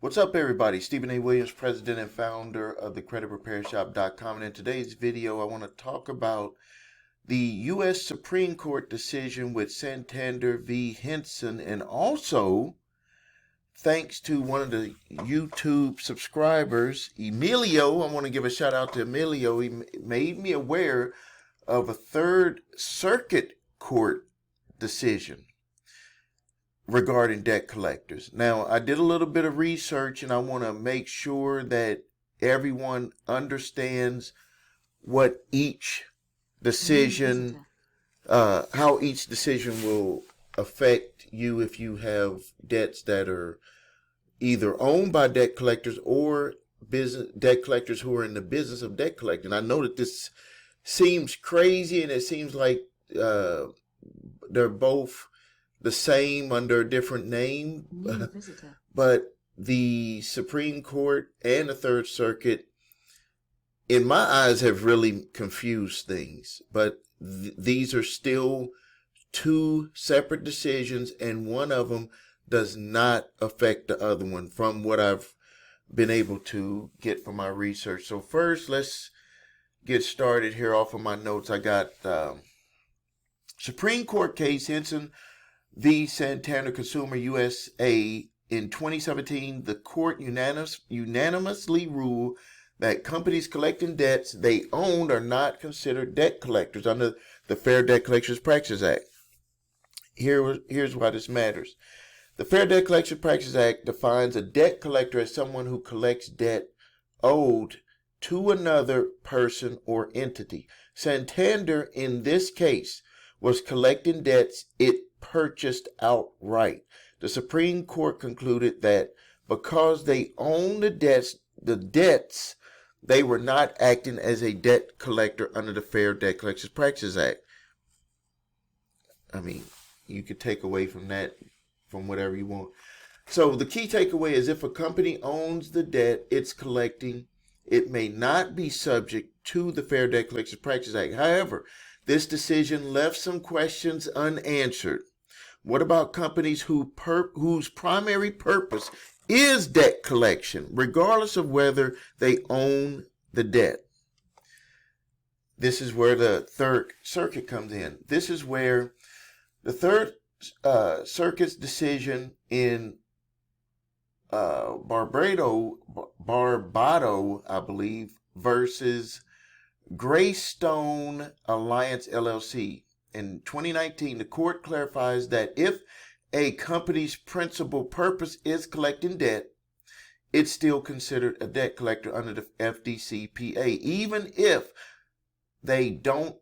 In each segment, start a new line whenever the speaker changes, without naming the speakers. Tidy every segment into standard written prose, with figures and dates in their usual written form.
What's up, everybody? Stephen A. Williams, president and founder of the creditrepairshop.com. And in today's video, I want to talk about the U.S. Supreme Court decision with Santander v. Henson. And also, thanks to one of the YouTube subscribers, Emilio, I want to give a shout out to Emilio. He made me aware of a Third Circuit Court decision regarding debt collectors. Now, I did a little bit of research and I want to make sure that everyone understands what each decision, how each decision will affect you if you have debts that are either owned by debt collectors or business debt collectors who are in the business of debt collecting. I know that this seems crazy and it seems like they're both the same under a different name, but the Supreme Court and the Third Circuit, in my eyes, have really confused things. But these are still two separate decisions, and one of them does not affect the other one from what I've been able to get from my research. So first, let's get started here off of my notes. I got Supreme Court case Henson v. Santander Consumer USA. In 2017, the court unanimously ruled that companies collecting debts they owned are not considered debt collectors under the Fair Debt Collections Practices Act. Here's why this matters. The Fair Debt Collections Practices Act defines a debt collector as someone who collects debt owed to another person or entity. Santander, in this case, was collecting debts it purchased outright. The Supreme Court concluded that because they owned the debts, they were not acting as a debt collector under the Fair Debt Collections Practices Act. I mean, you could take away from that from whatever you want. So the key takeaway is if a company owns the debt it's collecting, it may not be subject to the Fair Debt Collections Practices Act. However, this decision left some questions unanswered. What about companies whose primary purpose is debt collection, regardless of whether they own the debt? This is where the Third Circuit comes in. This is where the Third Circuit's decision in Barbado, I believe, versus Greystone Alliance LLC. In 2019, the court clarifies that if a company's principal purpose is collecting debt, it's still considered a debt collector under the FDCPA, even if they don't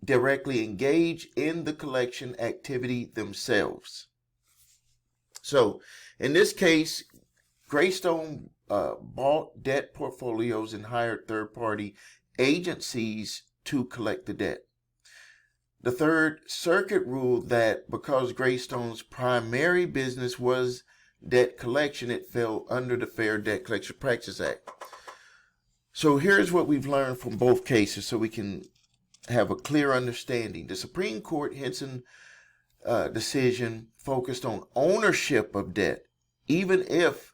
directly engage in the collection activity themselves. So, in this case, Greystone bought debt portfolios and hired third-party agencies to collect the debt. The Third Circuit ruled that because Greystone's primary business was debt collection, it fell under the Fair Debt Collection Practices Act. So here's what we've learned from both cases so we can have a clear understanding. The Supreme Court Henson decision focused on ownership of debt. Even if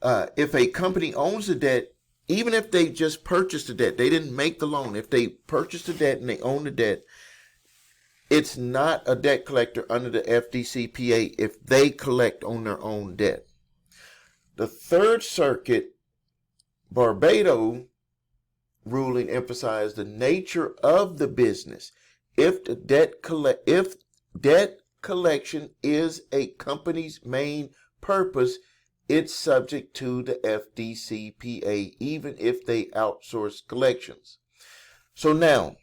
a company owns the debt, even if they just purchased the debt, they didn't make the loan. If they purchased the debt and they own the debt, it's not a debt collector under the FDCPA if they collect on their own debt. The Third Circuit Barbado ruling emphasized the nature of the business. If debt collection is a company's main purpose, it's subject to the FDCPA, even if they outsource collections. So now,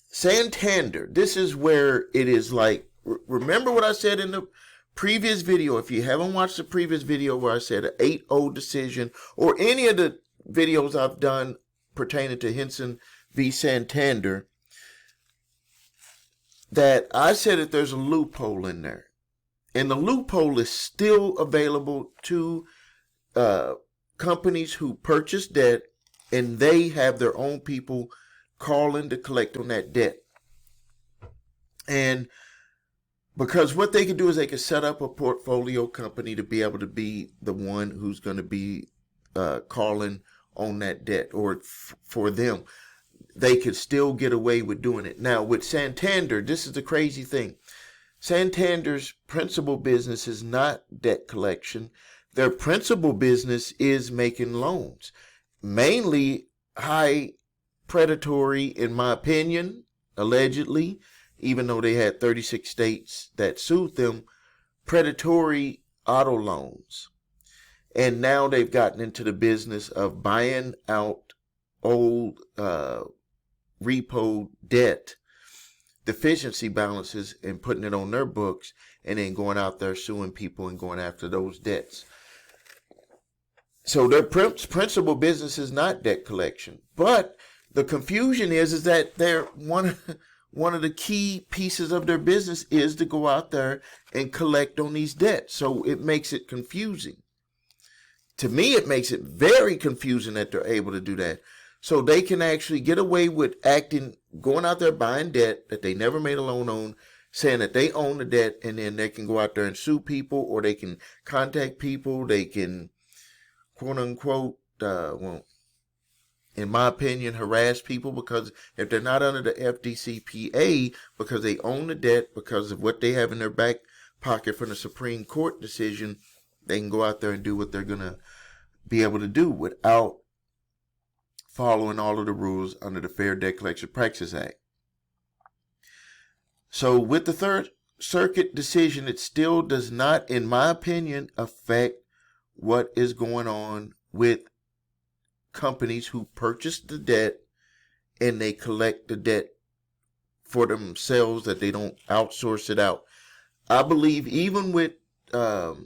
Santander, this is where it is like, remember what I said in the previous video. If you haven't watched the previous video where I said an 8-0 decision, or any of the videos I've done pertaining to Henson v. Santander, that I said that there's a loophole in there. And the loophole is still available to companies who purchase debt and they have their own people calling to collect on that debt. And Because what they could do is they could set up a portfolio company to be able to be the one who's going to be calling on that debt, or for them. They could still get away with doing it. Now, with Santander, this is the crazy thing. Santander's principal business is not debt collection. Their principal business is making loans, mainly high predatory, in my opinion, allegedly, even though they had 36 states that sued them, predatory auto loans. And now they've gotten into the business of buying out old repo debt deficiency balances and putting it on their books, and then going out there suing people and going after those debts. So their principal business is not debt collection. But the confusion is that they're one of the key pieces of their business is to go out there and collect on these debts. So it makes it confusing. To me, it makes it very confusing that they're able to do that. So they can actually get away with going out there buying debt that they never made a loan on, saying that they own the debt, and then they can go out there and sue people, or they can contact people. They can, quote unquote, well, in my opinion, harass people, because if they're not under the FDCPA, because they own the debt, because of what they have in their back pocket from the Supreme Court decision, they can go out there and do what they're going to be able to do without following all of the rules under the Fair Debt Collection Practices Act. So with the Third Circuit decision, it still does not, in my opinion, affect what is going on with companies who purchase the debt and they collect the debt for themselves, that they don't outsource it out. I believe even with the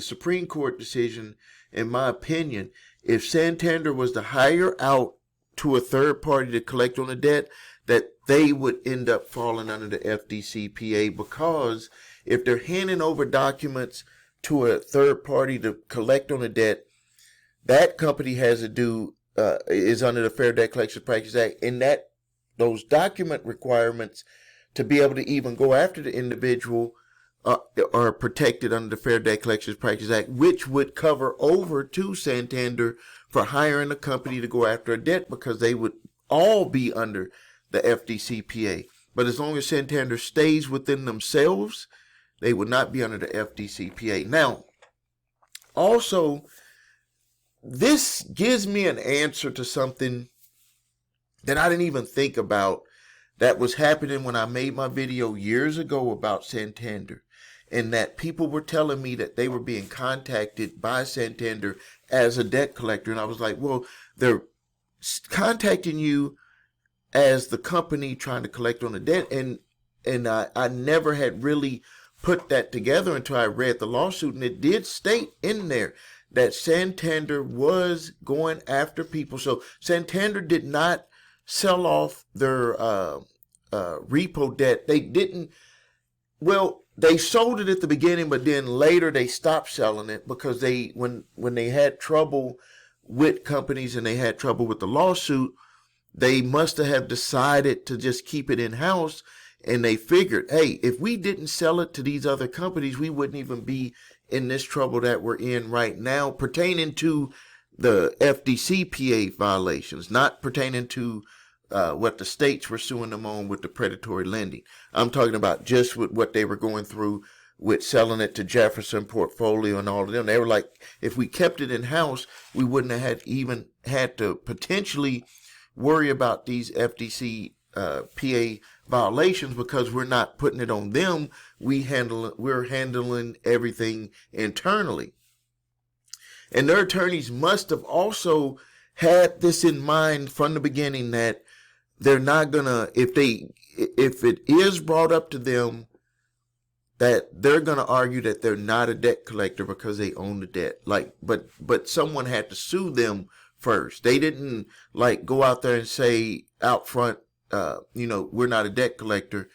Supreme Court decision, in my opinion, if Santander was to hire out to a third party to collect on the debt, that they would end up falling under the FDCPA, because if they're handing over documents to a third party to collect on a debt, that company has to do is under the Fair Debt Collection Practices Act, and that those document requirements to be able to even go after the individual are protected under the Fair Debt Collection Practices Act, which would cover over to Santander for hiring a company to go after a debt, because they would all be under the FDCPA. But as long as Santander stays within themselves, they would not be under the FDCPA. Now, also, this gives me an answer to something that I didn't even think about that was happening when I made my video years ago about Santander, and that people were telling me that they were being contacted by Santander as a debt collector. And I was like, well, they're contacting you as the company trying to collect on the debt. And I never had really put that together until I read the lawsuit. And it did state in there that Santander was going after people. So Santander did not sell off their repo debt. They didn't, well, they sold it at the beginning, but then later they stopped selling it, because they, when they had trouble with companies and they had trouble with the lawsuit, they must have decided to just keep it in-house. And they figured, hey, if we didn't sell it to these other companies, we wouldn't even be in this trouble that we're in right now, pertaining to the FDCPA violations, not pertaining to what the states were suing them on with the predatory lending. I'm talking about just with what they were going through with selling it to Jefferson Portfolio and all of them. They were like, if we kept it in-house, we wouldn't have even had to potentially worry about these FDCPA violations, because we're not putting it on them. We're handling everything internally. And their attorneys must have also had this in mind from the beginning, that they're not gonna, if it is brought up to them, that they're gonna argue that they're not a debt collector because they own the debt. But someone had to sue them first. They didn't go out there and say out front, we're not a debt collector.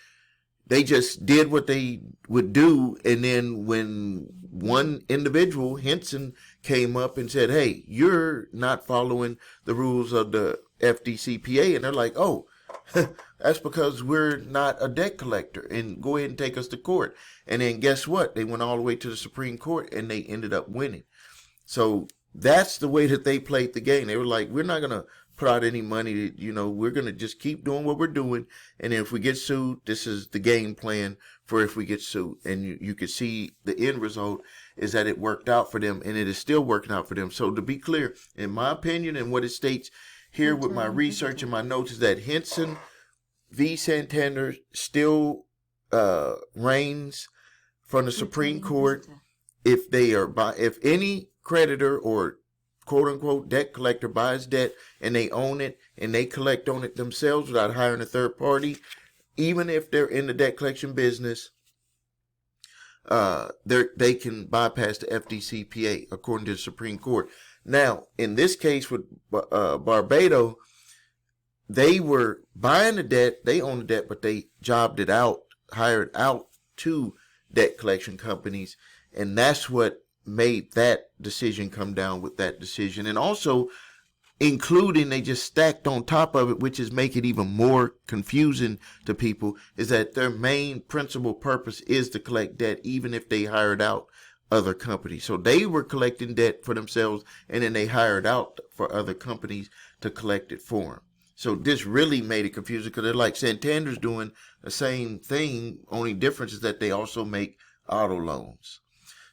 They just did what they would do. And then when one individual, Henson, came up and said, hey, you're not following the rules of the FDCPA. And they're like, oh, That's because we're not a debt collector, and go ahead and take us to court. And then guess what? They went all the way to the Supreme Court and they ended up winning. So that's the way that they played the game. They were like, we're not going to put out any money. We're going to just keep doing what we're doing. And if we get sued, this is the game plan for if we get sued. And you can see the end result is that it worked out for them, and it is still working out for them. So to be clear, in my opinion, and what it states here with my research and my notes, is that Henson v. Santander still reigns from the Supreme Court. If any creditor or quote unquote debt collector buys debt and they own it and they collect on it themselves without hiring a third party, even if they're in the debt collection business, they can bypass the FDCPA according to the Supreme Court. Now, in this case with Barbados, they were buying the debt, they own the debt, but they jobbed it out, hired out to debt collection companies, and that's what made that decision come down with that decision. And also, including, they just stacked on top of it, which is make it even more confusing to people, is that their main principal purpose is to collect debt, even if they hired out other companies. So they were collecting debt for themselves, and then they hired out for other companies to collect it for them. So this really made it confusing, because they're like, Santander's doing the same thing, only difference is that they also make auto loans.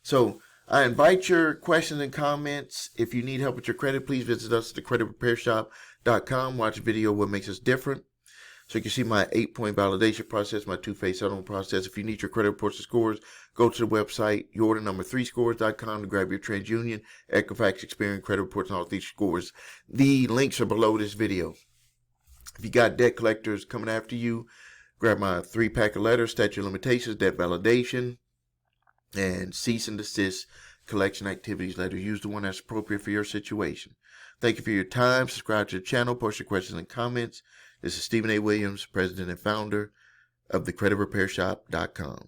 So I invite your questions and comments. If you need help with your credit, please visit us at thecreditrepairshop.com. Watch a video what makes us different. So you can see my 8-point validation process, my two-phase settlement process. If you need your credit reports and scores, go to the website, your order number 3scores.com to grab your TransUnion, Equifax, Experian credit reports, and all 3 scores. The links are below this video. If you got debt collectors coming after you, grab my 3-pack of letters, statute of limitations, debt validation, and cease and desist collection activities letter. Use the one that's appropriate for your situation. Thank you for your time. Subscribe to the channel. Post your questions and comments. This is Stephen A. Williams, president and founder of thecreditrepairshop.com.